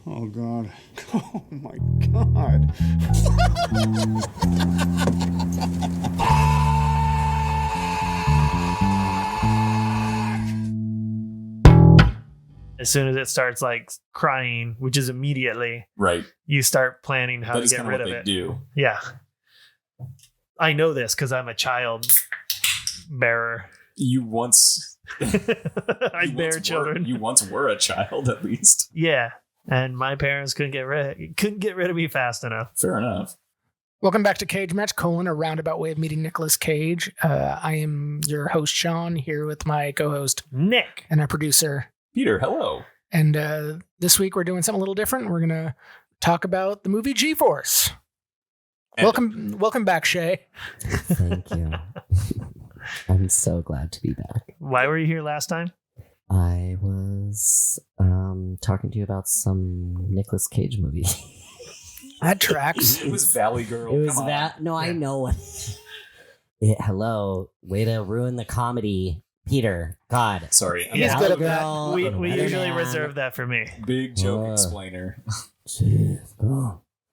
Oh, God. Oh, my God. As soon as it starts like crying, which is immediately, right, you start planning how to get rid of it. Do. Yeah. I know this because I'm a child bearer. You once... I bear children. You once were a child, at least. Yeah. And my parents couldn't get rid of me fast enough. Fair enough. Welcome back to Cage Match, a roundabout way of meeting Nicolas Cage. I am your host, Sean, here with my co-host, Nick, and our producer, Peter. Hello. And this week we're doing something a little different. We're going to talk about the movie G-Force. Welcome back, Shey. Thank you. I'm so glad to be back. Why were you here last time? I was talking to you about some Nicolas Cage movie. That tracks. It was Valley Girl. It was that. No, yeah. I know. Hello. Way to ruin the comedy. Peter. God. Sorry. He's good at that. We usually reserve that for me. Big joke explainer.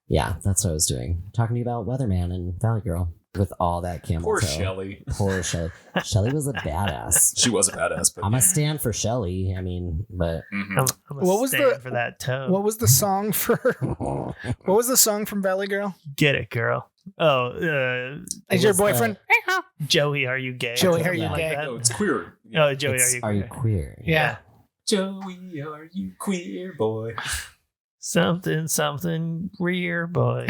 Yeah, that's what I was doing. Talking to you about Weatherman and Valley Girl. With all that camel Poor toe. Shelley. Poor Shelley. Shelley was a badass. She was a badass. But I'm a stand for Shelley. I mean, but I'm a stand for that toe. What was the song for? What was the song from Valley Girl? Get it, girl. Oh, is your boyfriend? Joey, are you gay? Joey, are you gay? No, it's queer. Yeah. Oh, Joey, are you queer? Yeah. Joey, are you queer, boy? Something rear boy.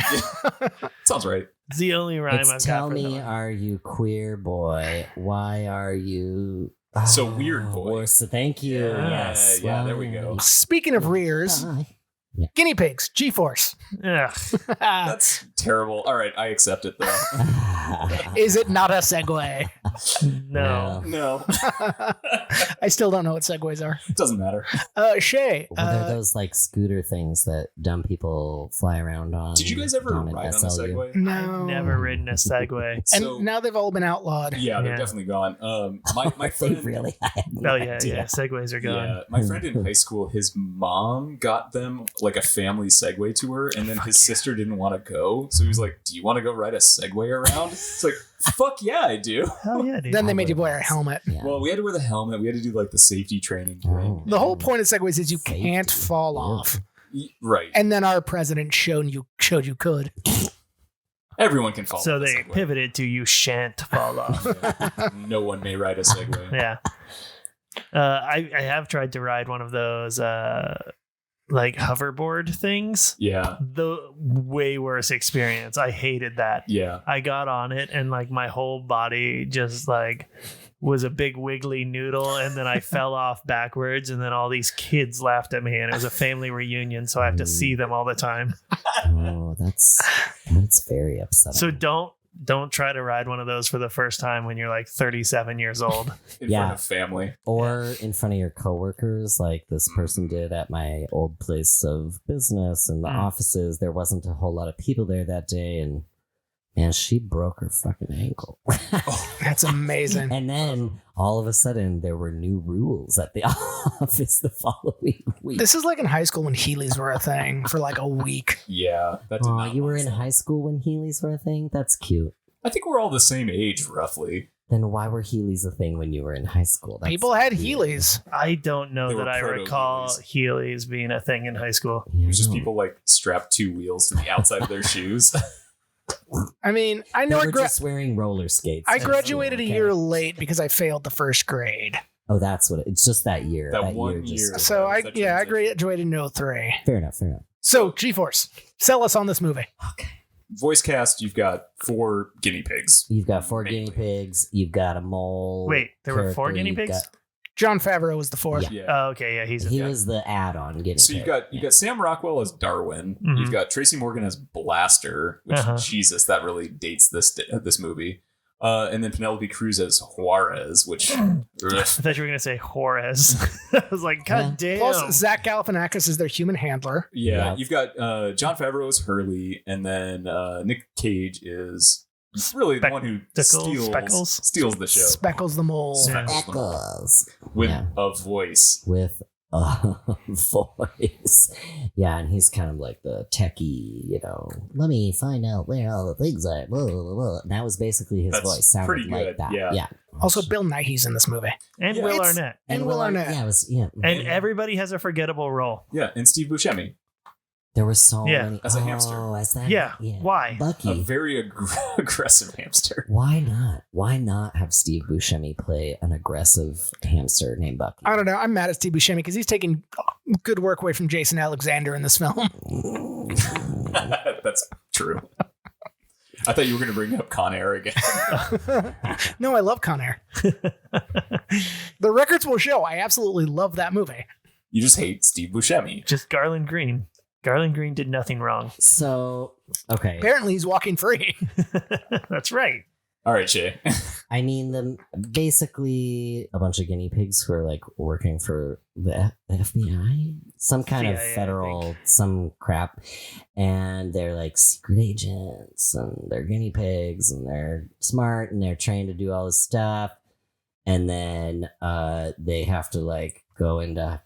Sounds right. It's the only rhyme I've got. Tell me, are you queer, boy? Why are you so weird, boy? So thank you. Yes. Yeah, there we go. Speaking of rears, guinea pigs, G-Force. That's terrible. All right, I accept it though. Is it not a segue? No. I still don't know what segues are. It doesn't matter. Shey. They're those like scooter things that dumb people fly around on. Did you guys ever ride on a Segway? No. I've never ridden a Segway. And now they've all been outlawed. Yeah, they're definitely gone. My friend really. Yeah. Segways are gone. Yeah, my friend in high school, his mom got them like a family Segway tour, and then his sister didn't want to go, so he was like, "Do you want to go ride a Segway around?" It's like, "Fuck yeah, I do." Hell yeah, dude. Then they made you wear a helmet. Yeah. Well, we had to wear the helmet. We had to do like the safety training thing. Oh. The whole point of Segways is you can't fall off. Right. And then our president showed you could. Everyone can fall off. So they pivoted to you shan't fall off. No one may ride a Segway. Yeah. I have tried to ride one of those like hoverboard things. Yeah. The way worse experience. I hated that. Yeah. I got on it and like my whole body just like was a big wiggly noodle, and then I fell off backwards, and then all these kids laughed at me, and it was a family reunion, so I have to see them all the time. Oh, that's very upsetting. So don't try to ride one of those for the first time when you're like 37 years old. In front of family. Or in front of your coworkers, like this person did at my old place of business and the offices. There wasn't a whole lot of people there that day, and man, she broke her fucking ankle. That's amazing. And then all of a sudden there were new rules at the office the following week. This is like in high school when Heelys were a thing for like a week. Yeah. That did not you were in last. high school when Heelys were a thing? That's cute. I think we're all the same age, roughly. Then why were Heelys a thing when you were in high school? That's People had weird. Heelys. I don't know They that were I recall Heelys being a thing in high school. Yeah, It was just no. people like strapped 2 wheels to the outside of their shoes. I mean, I know They were just wearing roller skates. I That's graduated cool, a okay. year late because I failed the first grade. Oh, that's what it's just that year. That 1 year. So I That graduated in 03. Fair enough. So G-Force, sell us on this movie. Okay. Voice cast, you've got 4 guinea pigs. You've got 4 Mainly. guinea pigs. You've got a mole. Wait, there were 4 character, guinea you've pigs? got- John Favreau was the fourth. Yeah. Oh, okay, yeah, He was the add-on guinea So pig. you've got Sam Rockwell as Darwin. Mhm. You've got Tracy Morgan as Blaster, which Uh-huh. Jesus, that really dates this movie. And then Penelope Cruz as Juarez, which ugh. I thought you were gonna say Juarez. I was like, God damn. Plus, Zach Galifianakis is their human handler. yeah, Yeah. you've got John Favreau as Hurley, and then Nic Cage is really the one who steals the show. Speckles the mole. Yeah. Speckles. With Yeah. a voice. With voice. Yeah, and he's kind of like the techie, let me find out where all the things are. Blah, blah, blah. And that was basically his That's voice. Sounded pretty like good, that. yeah. Also, Bill Nighy's in this movie. And Yeah. Will Arnett. And Will Arnett. Yeah, it was, yeah. And everybody has a forgettable role. Yeah, and Steve Buscemi, There were so Yeah. many. As a hamster. Oh, as that. Yeah. Why? a Bucky. very aggressive hamster. Why not? Why not have Steve Buscemi play an aggressive hamster named Bucky? I don't know. I'm mad at Steve Buscemi because he's taking good work away from Jason Alexander in this film. That's true. I thought you were going to bring up Con Air again. No, I love Con Air. The records will show. I absolutely love that movie. You just hate Steve Buscemi. Just Garland Green. Garland Green did nothing wrong. So, okay. Apparently, he's walking free. That's right. All right, Shey. I mean, basically a bunch of guinea pigs who are like working for the FBI, some kind of CIA, I federal, some crap. And they're like secret agents and they're guinea pigs and they're smart and they're trained to do all this stuff. And then they have to like go into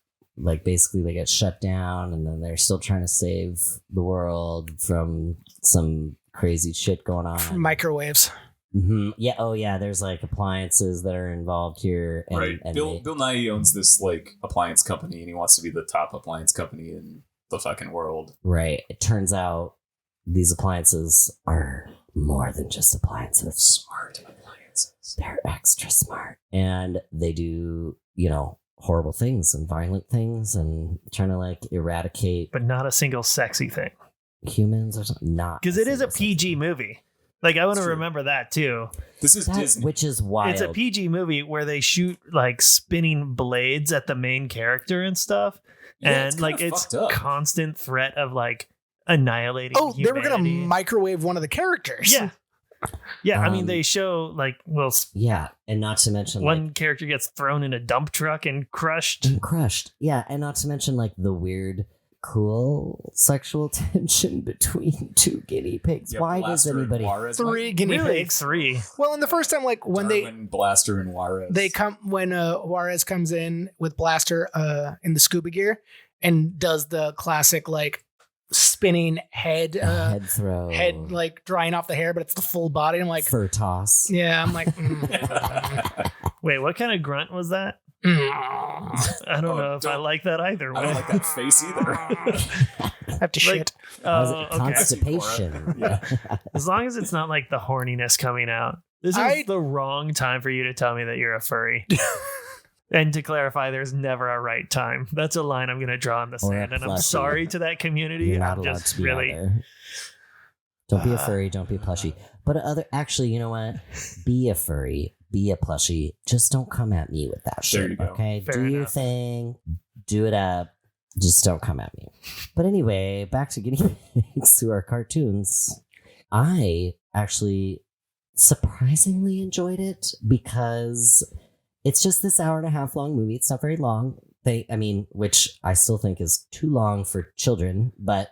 basically they get shut down and then they're still trying to save the world from some crazy shit going on. Microwaves. Mm-hmm. Yeah. Oh, yeah. There's like appliances that are involved here. And, Right. and Bill Nighy owns this like appliance company, and he wants to be the top appliance company in the fucking world. right. It turns out these appliances are more than just appliances. Smart appliances. They're extra smart, and they do horrible things and violent things, and trying to like eradicate But not a single sexy thing. humans or something. Not Because it is a single PG movie. Like, I want to It's true. remember that, too. This is that, Disney. which is wild. It's a PG movie where they shoot, like, spinning blades at the main character and stuff. Yeah, And, like, it's fucked up. constant threat of, like, annihilating Oh, they were going to humanity. microwave one of the characters. Yeah. Yeah, I mean, Um, they show, like, well, Yeah, and not to mention one character gets thrown in a dump truck and crushed. and crushed. Yeah, and not to mention like the weird, cool sexual tension between two guinea pigs. Yeah, Why does Blaster and anybody? Juarez, Three guinea Really? pigs. 3. Well, and the first time, like when Darwin, Blaster, and Juarez. they come when Juarez comes in with Blaster in the scuba gear and does the classic like spinning head Head throw, head like drying off the hair, but it's the full body. I'm like, fur toss. yeah, I'm like, Wait, what kind of grunt was that? I don't Oh, know if I don't- like that either. I don't like that face either. I have to Like- shit. Was Oh, it okay. constipation? Yeah. As long as it's not like the horniness coming out. This is the wrong time for you to tell me that you're a furry. And to clarify, there's never a right time. That's a line I'm going to draw in the Or a sand. And I'm plushie. sorry to that community. You're not I'm allowed just to be really. either. Don't be a furry. Don't be a plushie. But actually, you know what? Be a furry. Be a plushie. Just don't come at me with that There shit. you go. Okay, Fair do your enough. thing. Do it up. Just don't come at me. But anyway, back to guinea pigs to our cartoons. I actually surprisingly enjoyed it because it's just this 1.5 hour long movie. It's not very long. Which I still think is too long for children, but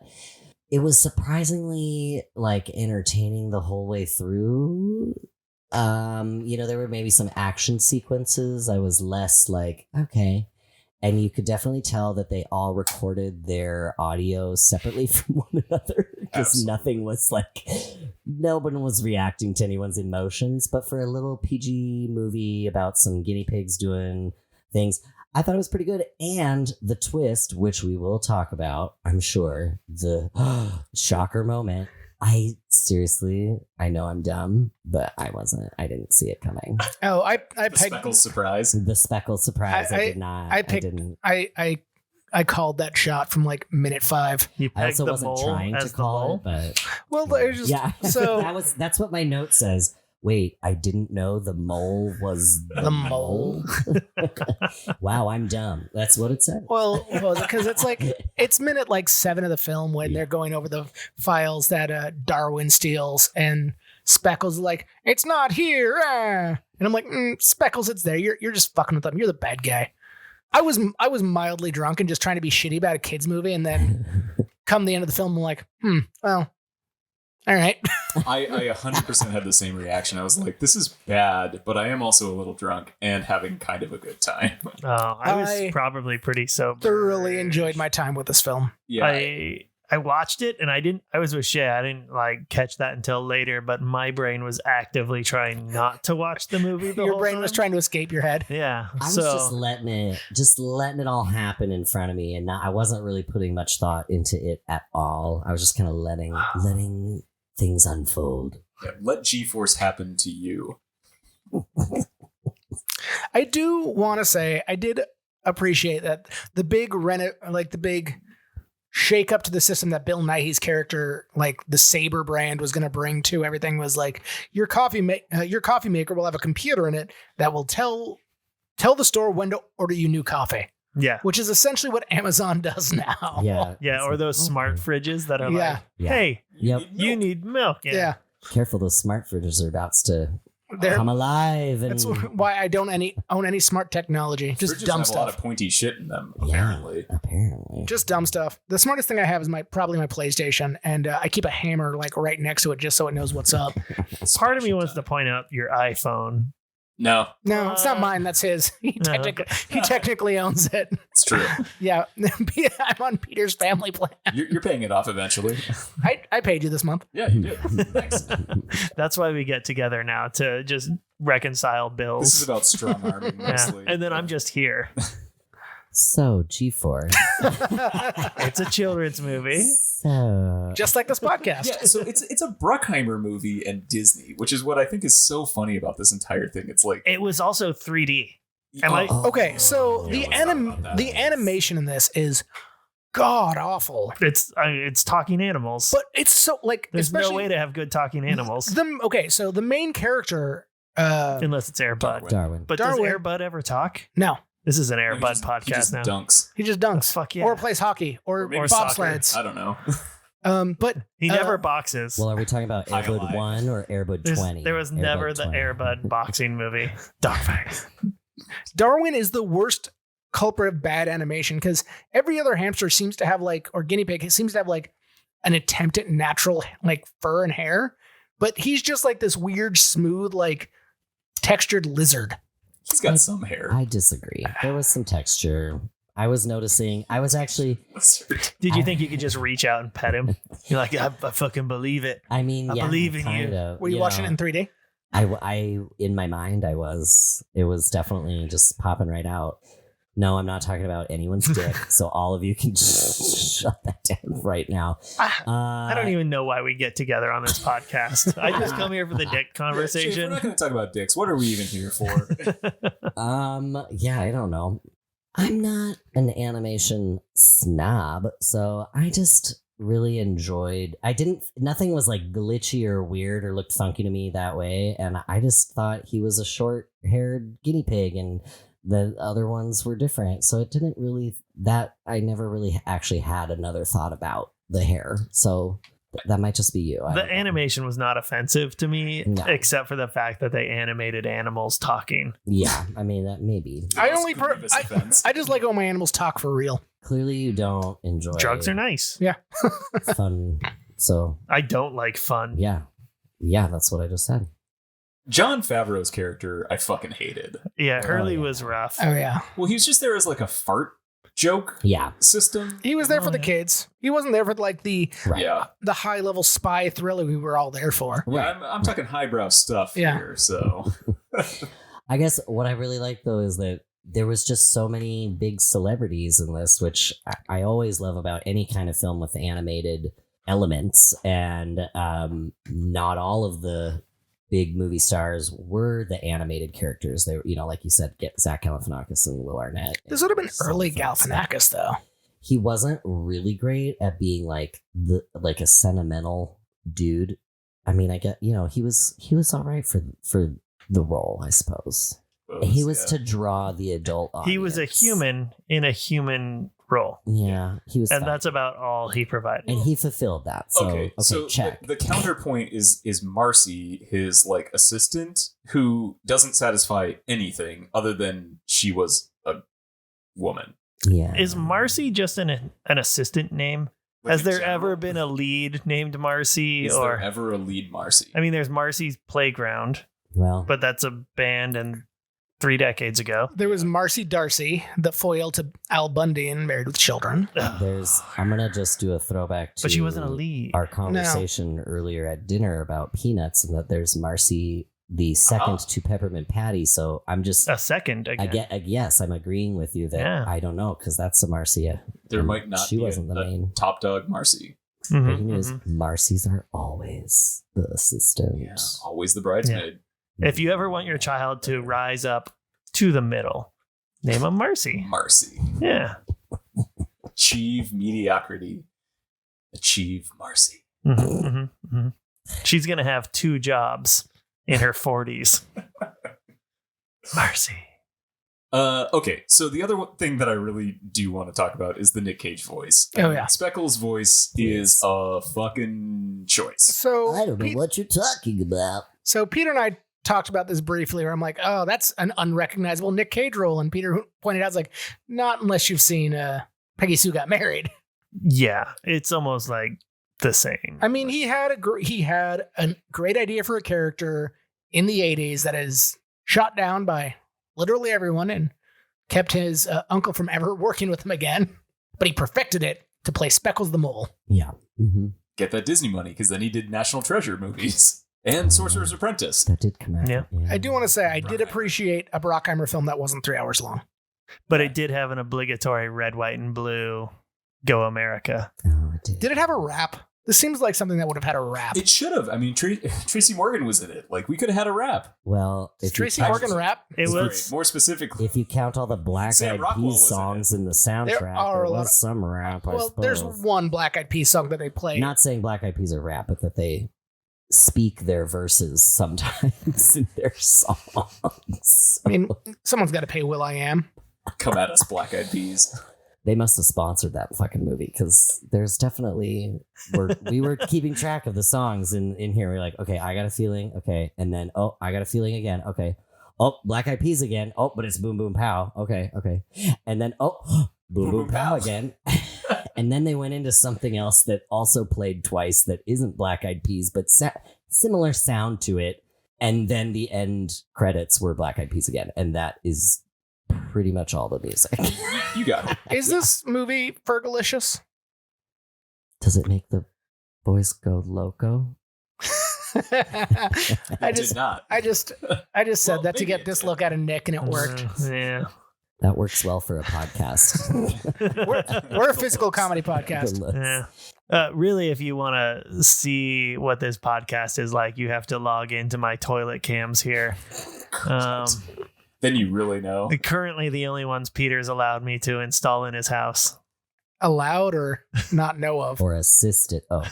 it was surprisingly like entertaining the whole way through. There were maybe some action sequences I was less like, okay. And you could definitely tell that they all recorded their audio separately from one another because Absolutely. nothing was like, no one was reacting to anyone's emotions. But for a little PG movie about some guinea pigs doing things, I thought it was pretty good. And the twist, which we will talk about, I'm sure, the shocker moment. I know I'm dumb, but I wasn't. I didn't see it coming. Oh, I The pegged. Speckles surprise. The speckle surprise, I did not. I picked- didn't. I called that shot from like minute 5. You I pegged also the wasn't mole trying as to the call mole. it, but Well, there's just yeah. so that's what my note says. Wait, I didn't know the mole was the mole. Wow, I'm dumb. That's what it said. Well, because it's like it's minute like 7 of the film when they're going over the files that Darwin steals, and Speckles is like, "It's not here," and I'm like, "Speckles, it's there. You're just fucking with them. You're the bad guy." I was mildly drunk and just trying to be shitty about a kids movie, and then come the end of the film, I'm like, well, All right. I 100% had the same reaction. I was like, this is bad, but I am also a little drunk and having kind of a good time. I was I probably pretty sober. Thoroughly enjoyed my time with this film. Yeah. I watched it and I was with Shey. I didn't like catch that until later, but my brain was actively trying not to watch the movie. Your brain was trying to escape your head. Yeah. I was just letting it all happen in front of me, and I wasn't really putting much thought into it at all. I was just kind of letting things unfold. Yeah, let G-Force happen to you. I do want to say I did appreciate that the big shake up to the system that Bill Nighy's character, like the Saber brand, was going to bring to everything was like your coffee maker will have a computer in it that will tell the store when to order you new coffee. Yeah. Which is essentially what Amazon does now. Yeah. Yeah. Or those smart fridges that are like, hey, Yep. you need milk. Yeah. Careful, those smart fridges are about to They're- come alive. And That's why I don't own any smart technology. Just Fridges dumb have a lot stuff. of pointy shit in them, yeah, apparently. apparently. Just dumb stuff. The smartest thing I have is probably my PlayStation, and I keep a hammer like right next to it just so it knows what's up. Part of me wants to point out your iPhone. No, No, it's not mine. That's his. He technically owns it. it's true. Yeah, I'm on Peter's family plan. You're paying it off eventually. I paid you this month. Yeah, you did. Thanks. That's why we get together now to just reconcile bills. This is about strong arming yeah. mostly. And then I'm just here. So, G4. It's a children's movie. So, Just like this podcast. Yeah, so it's a Bruckheimer movie and Disney, which is what I think is so funny about this entire thing. It's like It was also 3D. Am I- Okay, so Yeah, the let's talk about that. the animation in this is god awful, It's talking animals. but it's so like There's no especially way to have good talking animals So the main character, unless it's Air Bud. Darwin. But Darwin. does Air Bud ever talk? no, This is an Air he Bud just- he podcast just now. dunks. he just dunks, Fuck yeah. or plays hockey, or maybe bobsleds. I don't know. But He never boxes. Well, are we talking about I Airbud lied. 1 or Airbud 20? There was Air never Bud the 20. Air Bud boxing movie. Dogfight. Darwin is the worst culprit of bad animation because every other hamster seems to have or guinea pig seems to have an attempt at natural fur and hair, but he's just like this weird, smooth, textured lizard. He's got some hair. I disagree. There was some texture. I was noticing. I was actually. Did you think you could just reach out and pet him? You're like, I fucking believe it. I mean, I yeah, believe in you. kind of, Were you watching it in 3D? I in my mind, I was. It was definitely just popping right out. No, I'm not talking about anyone's dick. So all of you can just shut that down right now. I don't even know why we get together on this podcast. I just come here for the dick Shey, if we're conversation. not going to talk about dicks. What are we even here for? Yeah, I don't know. I'm not an animation snob, so I just really enjoyed. Nothing was glitchy or weird or looked funky to me that way, and I just thought he was a short-haired guinea pig, and the other ones were different. So it didn't really I never really actually had another thought about the hair. So that might just be you. I The don't know. animation was not offensive to me, No. except for the fact that they animated animals talking. Yeah, I mean that maybe. I That's only grievous offense. I just like when my animals talk for real. Clearly, you don't enjoy Drugs are nice. fun. So I don't like fun. yeah, that's what I just said. John Favreau's character, I fucking hated. Yeah, Hurley yeah. was rough. Oh yeah, Well, he was just there as a fart joke Yeah, system. he was there for Oh, the yeah. kids. He wasn't there for right. Yeah. the high level spy thriller we were all there for. Yeah, I'm talking highbrow stuff Yeah. here, so. I guess what I really like though is that there was just so many big celebrities in this, which I always love about any kind of film with animated elements. And not all of the big movie stars were the animated characters. They were, like you said, get Zach Galifianakis and Will Arnett. This would have been Some early folks. Galifianakis though. He wasn't really great at being a sentimental dude. I mean, I get he was all right for the role, I suppose. He was to draw the adult audience. He was a human in a human role. Yeah, he was, And fine. that's about all he provided. and he fulfilled that. So so check. The counterpoint is Marcy, his assistant, who doesn't satisfy anything other than she was a woman. Yeah, Is Marcy just an assistant name? Like Has in there general? ever been a lead named Marcy? Is Or there ever a lead Marcy? I mean, there's Marcy's Playground, Well, but that's a band and 3 decades ago. There was Marcy Darcy, the foil to Al Bundy in Married with Children. I'm gonna just do a throwback to But she wasn't a lead. our conversation earlier at dinner about peanuts, and that there's Marcy, the second to Peppermint Patty. So I'm just A second again. yes, I'm agreeing with you that Yeah. I don't know, because that's a Marcy. There and might not she be wasn't the a main. top dog Marcy. Mhm, Breaking news: mhm. Marcy's are always the assistant. Yeah, always the bridesmaid. If you ever want your child to rise up to the middle, name him Marcy. Marcy. Yeah. Achieve mediocrity. Achieve Marcy. Mhm, mhm, mhm. She's going to have 2 jobs in her 40s. Marcy. Okay, so the other thing that I really do want to talk about is the Nic Cage voice. Oh, yeah. Speckles' voice is a fucking choice. So I don't know what you're talking about. So Peter and I talked about this briefly, where I'm like, oh, that's an unrecognizable Nic Cage role. And Peter pointed out, it's like, not unless you've seen Peggy Sue Got Married. Yeah. It's almost like the same. I mean, he had a great idea for a character in the 80s that is shot down by literally everyone and kept his uncle from ever working with him again. But he perfected it to play Speckles the Mole. Yeah. Mm-hmm. Get that Disney money, because then he did National Treasure movies and Sorcerer's Apprentice. That did come out. Yeah. I do want to say I did Right. appreciate a Brockheimer film that wasn't 3 hours long. But it did have an obligatory red, white, and blue Go America. Oh, it did. Did it have a rap? This seems like something that would have had a rap. It should have. I mean, Tracy Morgan was in it. Like, we could have had a rap. Well, Is if you Tracy count- Morgan rap? It Sorry, was. more specifically. If you count all the Black Sam Eyed Rockwell Peas was in songs in the soundtrack, There are a lot was of- some rap, I Well, suppose. there's one Black Eyed Peas song that they play. Not saying Black Eyed Peas are rap, but that they speak their verses sometimes in their songs. I mean, someone's got to pay Will.i.am. Come at us, Black Eyed Peas. They must have sponsored that fucking movie, because there's definitely we were keeping track of the songs in here. We're like, okay, I got a feeling, okay, and then I got a feeling again, okay, Black Eyed Peas again, but it's Boom Boom Pow, okay, and then Boom Boom Pow again, and then they went into something else that also played twice that isn't Black Eyed Peas but similar sound to it, and then the end credits were Black Eyed Peas again, and that is pretty much all the music. You got it. Is this movie Fergalicious? Does it make the boys go loco? I It just did not. I just said Well, that to maybe get it this did. look at a Nick, and it worked. Yeah. That works well for a podcast. We're a physical comedy podcast. The looks. Yeah. Really, if you want to see what this podcast is like, you have to log into my toilet cams here. Then you really know. Currently, the only ones Peter's allowed me to install in his house. Allowed or not know of. Or assist it. Oh,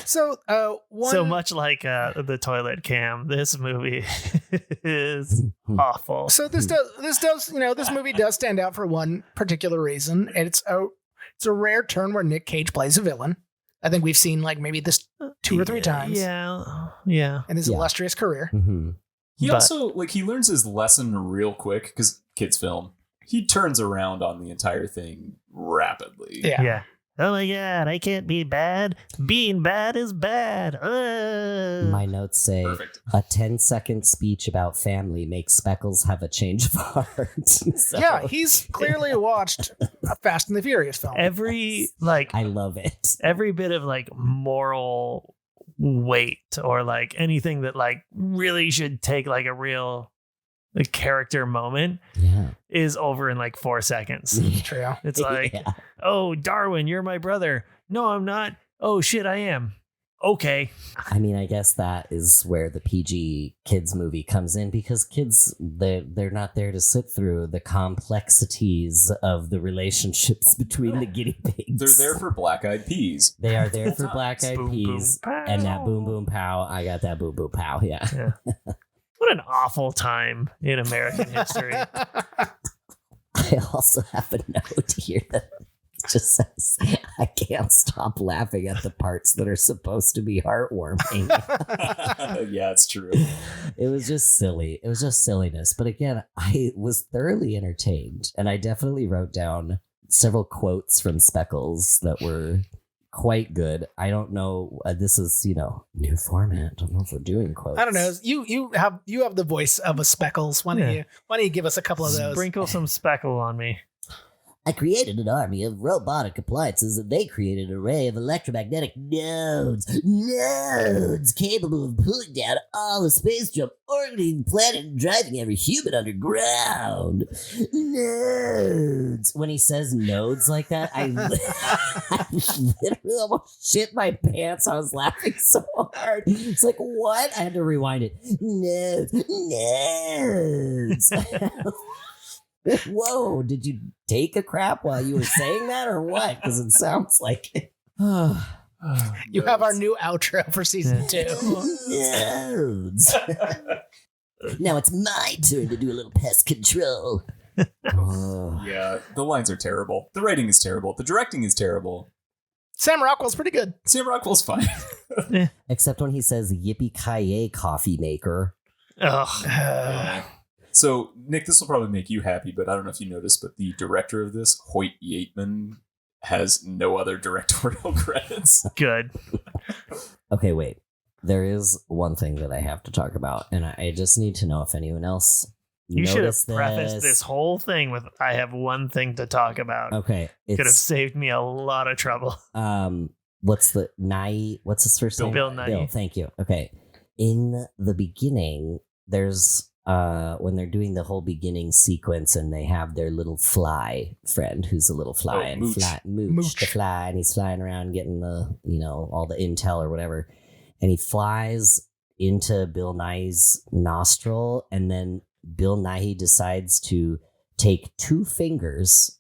So, one. So much like the toilet cam, this movie is awful. So this does this movie does stand out for one particular reason, and it's a rare turn where Nic Cage plays a villain. I think we've seen like maybe this 2 or 3 times Yeah. in his Yeah. illustrious career. mhm. He But- also, like, he learns his lesson real quick, because kids film. He turns around on the entire thing rapidly. Yeah. Yeah. Oh my God, I can't be bad. Being bad is bad. My notes say Perfect. a 10-second speech about family makes Speckles have a change of heart. So, Yeah, he's clearly watched a Fast and the Furious film. every I love it. every bit of like moral weight or like anything that like really should take like a real character moment Yeah. is over in like 4 seconds. True. It's like, Yeah. oh, Darwin, you're my brother. No, I'm not. Oh shit, I am. Okay. I mean, I guess that is where the PG kids movie comes in, because kids, they're not there to sit through the complexities of the relationships between the guinea pigs. They're there for Black Eyed Peas. They are there for Black Eyed Boom, boom, Peas pow. and that Boom Boom Pow. I got that Boom Boom Pow. Yeah. What an awful time in American history. I also have a note here that just says, I can't stop laughing at the parts that are supposed to be heartwarming. Yeah, it's true. It was just silly. It was just silliness. But again, I was thoroughly entertained. And I definitely wrote down several quotes from Speckles that were quite good. I don't know. This is, new format. I don't know if we're doing quotes. I don't know. You have the voice of a Speckles. Why don't you give us a couple of those? Sprinkle some speckle on me. I created an army of robotic appliances, and they created an array of electromagnetic nodes capable of pulling down all the space jump, orbiting the planet, and driving every human underground. Nodes. When he says nodes like that, I literally almost shit my pants. I was laughing so hard. It's like, what? I had to rewind it. Nodes. Whoa, did you take a crap while you were saying that or what? Because it sounds like it. You have our new outro for season 2. Nodes. Now it's my turn to do a little pest control. Yeah, the lines are terrible. The writing is terrible. The directing is terrible. Sam Rockwell's pretty good. Sam Rockwell's fine. Except when he says yippee-ki-yay coffee maker. Ugh. So, Nick, this will probably make you happy, but I don't know if you noticed, but the director of this, Hoyt Yeatman, has no other directorial credits. Good. Okay, wait. There is one thing that I have to talk about, and I just need to know if anyone else You should have noticed prefaced this whole thing with, I have one thing to talk about. Okay. Could have saved me a lot of trouble. What's his first name? Bill Nighy. Bill, thank you. Okay. In the beginning, there's when they're doing the whole beginning sequence and they have their little fly friend who's a little fly and Mooch. Mooch the fly, and he's flying around getting the, all the intel or whatever. And he flies into Bill Nighy's nostril, and then Bill Nighy decides to take 2 fingers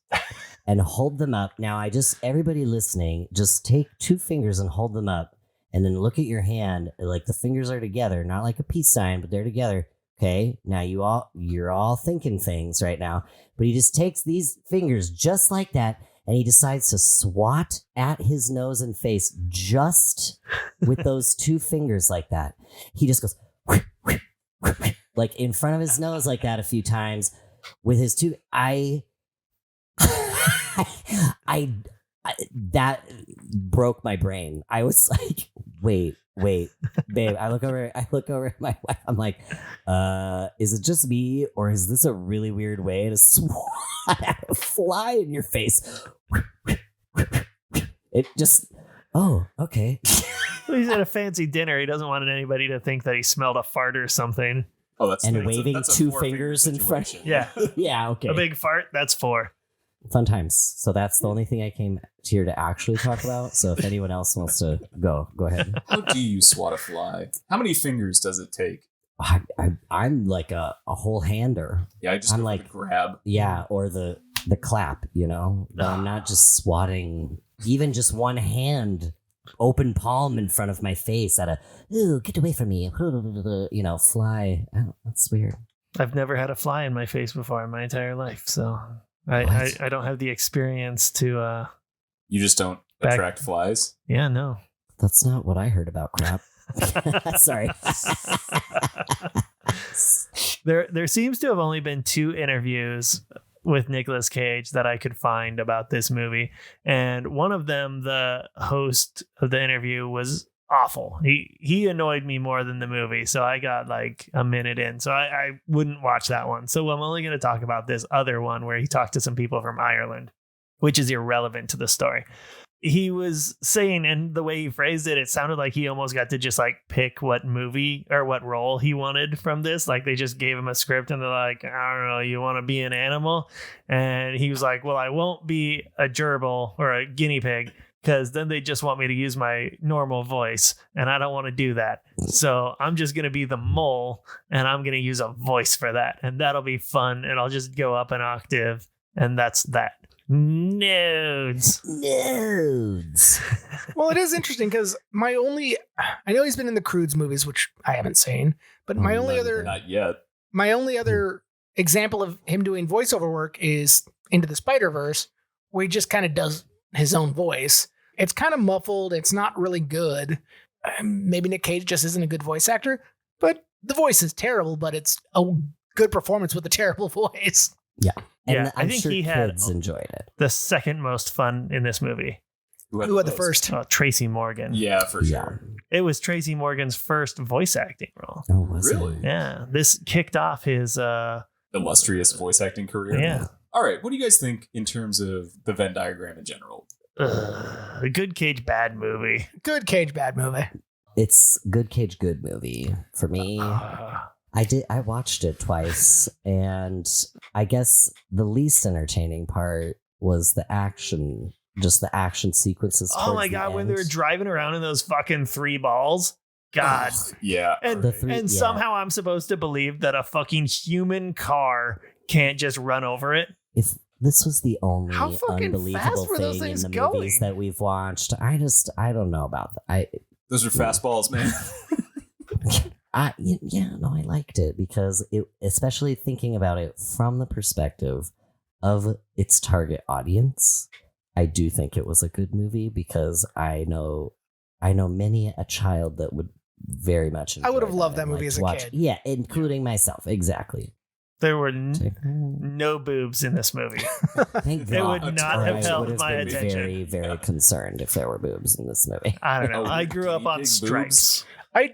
and hold them up. Now, everybody listening, just take 2 fingers and hold them up, and then look at your hand, like the fingers are together, not like a peace sign, but they're together. Okay, now you're all thinking things right now, but he just takes these fingers just like that, and he decides to swat at his nose and face just with those 2 fingers like that. He just goes like in front of his nose like that a few times with his 2. That broke my brain. I was like, wait, babe. I look over at my wife. I'm like, is it just me, or is this a really weird way to swat at a fly in your face? It just, okay. He's at a fancy dinner. He doesn't want anybody to think that he smelled a fart or something. Oh, that's and that's waving that's 2 4-finger fingers in front. situation. Yeah. Yeah, okay. A big fart, that's 4. Fun times. So that's the only thing I came here to actually talk about. So if anyone else wants to go ahead. How do you swat a fly? How many fingers does it take? I'm like a whole hander. Yeah, I'm like the grab. Yeah, or the clap, But I'm not just swatting even just one hand, open palm in front of my face at a, ooh, get away from me, fly. That's weird. I've never had a fly in my face before in my entire life, so I don't have the experience to... You just don't attract flies? Yeah, no. That's not what I heard about crap. Sorry. There seems to have only been 2 interviews with Nicolas Cage that I could find about this movie, and one of them, the host of the interview, was awful. He annoyed me more than the movie, so I got like a minute in, so I wouldn't watch that one. So I'm only going to talk about this other one where he talked to some people from Ireland, which is irrelevant to the story. He was saying, and the way he phrased it, it sounded like he almost got to just like pick what movie or what role he wanted from this. Like they just gave him a script and they're like, I don't know, you want to be an animal? And he was like, well, I won't be a gerbil or a guinea pig, because then they just want me to use my normal voice, and I don't want to do that. So I'm just going to be the mole, and I'm going to use a voice for that, and that'll be fun, and I'll just go up an octave, and that's that. Nodes. Well, it is interesting because I know he's been in the Croods movies, which I haven't seen, but my only other example of him doing voiceover work is Into the Spider-Verse, where he just kind of does his own voice. It's kind of muffled. It's not really good. Maybe Nic Cage just isn't a good voice actor, but the voice is terrible, but it's a good performance with a terrible voice. Yeah. And Yeah, I I'm think sure he had kids enjoyed it. the second most fun in this movie. Who Who had the most? first? Tracy Morgan. Yeah, for sure. It was Tracy Morgan's first voice acting role. Oh, was Really? it? Yeah, this kicked off his Illustrious voice acting career. Yeah. All right. What do you guys think in terms of the Venn diagram in general? a good Cage bad movie. Good Cage, bad movie. It's good Cage, good movie for me. I watched it twice, and I guess the least entertaining part was the action, just the action sequences. Oh towards my the god, when they end. were driving around in those fucking 3 balls. God. Yeah. And The three- and yeah. somehow I'm supposed to believe that a fucking human car can't just run over it. If this was the only How fucking unbelievable fast were those thing in things the going? movies that we've watched, I don't know about that. Those are fastballs, man. I liked it because it, especially thinking about it from the perspective of its target audience, I do think it was a good movie because I know many a child that would very much. I would have enjoy loved that and movie like as to a watch. kid. Yeah, including myself. Exactly. There were no boobs in this movie. Thank It God. would not Or have I held would my been attention. Very, very concerned if there were boobs in this movie. I don't know. Oh, I grew up guinea on pig stripes. I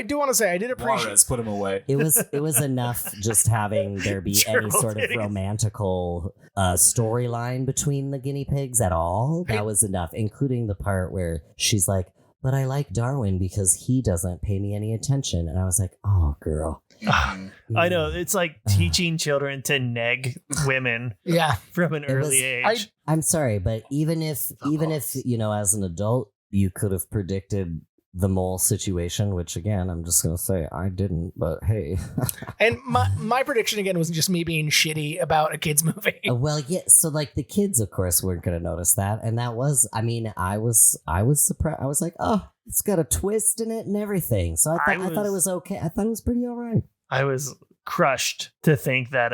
do want to say I did appreciate. Juarez put him away. It was enough just having there be any Gerbil sort of titties. romantical storyline between the guinea pigs at all. That was enough, including the part where she's like, "But I like Darwin because he doesn't pay me any attention," and I was like, "Oh, girl." I know. It's like teaching children to neg women Yeah, from an It early was- age. I'm sorry, but even if as an adult you could have predicted the mole situation, which again I'm just gonna say I didn't, but hey. and my prediction again was just me being shitty about a kids movie. Well, yeah. So, like, the kids, of course, weren't going to notice that, and that was. I mean, I was surprised. I was like, "Oh, it's got a twist in it and everything." So I thought it was okay. I thought it was pretty all right. I was crushed to think that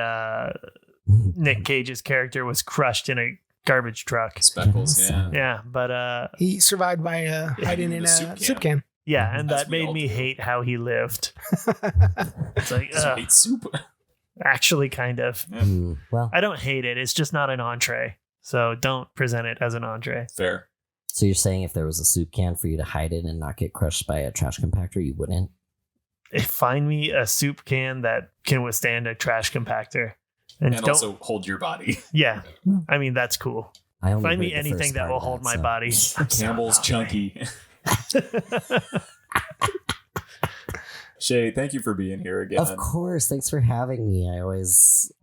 Nic Cage's character was crushed in a garbage truck. Speckles, yeah. Yeah, but He survived by hiding in a soup can. yeah, and As that we made all me do. hate how he lived. It's like, You hate soup. actually, kind of. Well, I don't hate it. It's just not an entree. So don't present it as an entree. Fair. so you're saying if there was a soup can for you to hide in and not get crushed by a trash compactor, you wouldn't? Find me a soup can that can withstand a trash compactor. And And don't, also hold your body. yeah. I mean, that's cool. I only Find me heard the anything first that part will of hold my so- body. Campbell's chunky. Shey, thank you for being here again. Of course, thanks for having me.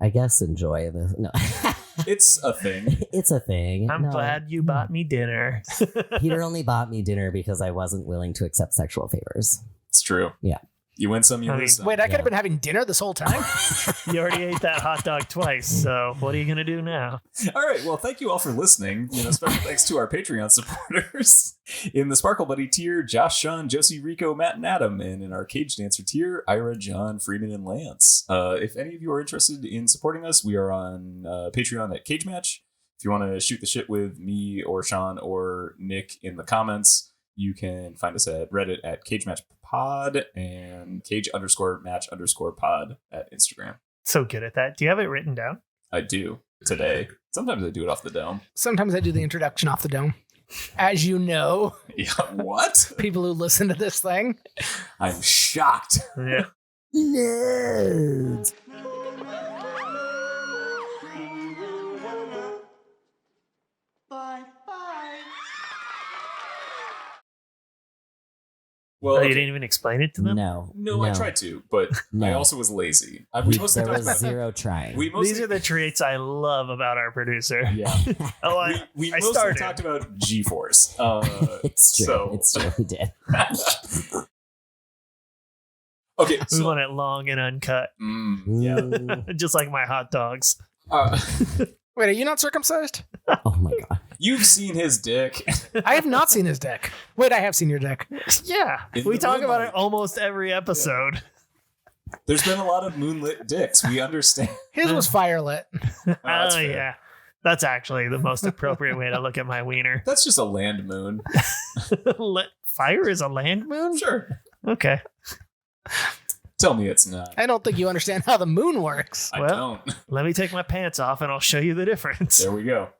I guess, enjoy this. No, It's a thing. it's a thing. I'm No, glad you bought me dinner. Peter only bought me dinner because I wasn't willing to accept sexual favors. It's true. Yeah. You win some, you I lose mean, some. Wait, I could have been having dinner this whole time. You already ate that hot dog twice. So what are you going to do now? All right. Well, thank you all for listening. Special thanks to our Patreon supporters. In the Sparkle Buddy tier, Josh, Sean, Josie, Rico, Matt, and Adam. And in our Cage Dancer tier, Ira, John, Freeman, and Lance. If any of you are interested in supporting us, we are on Patreon at Cage Match. If you want to shoot the shit with me or Sean or Nick in the comments, you can find us at Reddit at Cage Match Pod and Cage_Match_Pod at Instagram. So good at that. Do you have it written down? I do today. Sometimes I do it off the dome. Sometimes I do the introduction off the dome. As you know, Yeah, what? people who listen to this thing. I'm shocked. Yeah. Nerds. Well, Oh, you okay. didn't even explain it to them? No, I tried to, but I No. also was lazy. We mostly There talked was about zero trying. we mostly, These are the traits I love about our producer. yeah. Oh, We I mostly started. talked about G-Force. It's true. So- It's true. We did. Okay, We so want it long and uncut, yeah. Mm. just like my hot dogs. Wait, are you not circumcised? Oh my god. You've seen his dick. I have not seen his dick. Wait, I have seen your dick. Yeah, In we the talk about moonlight. it almost every episode. There's been a lot of moonlit dicks. We understand. His was firelit. That's Oh fair. yeah, that's actually the most appropriate way to look at my wiener. That's just a land moon. Fire is a land moon. Sure. Okay. Tell me it's not. I don't think you understand how the moon works. I Well- don't. Let me take my pants off and I'll show you the difference. There we go.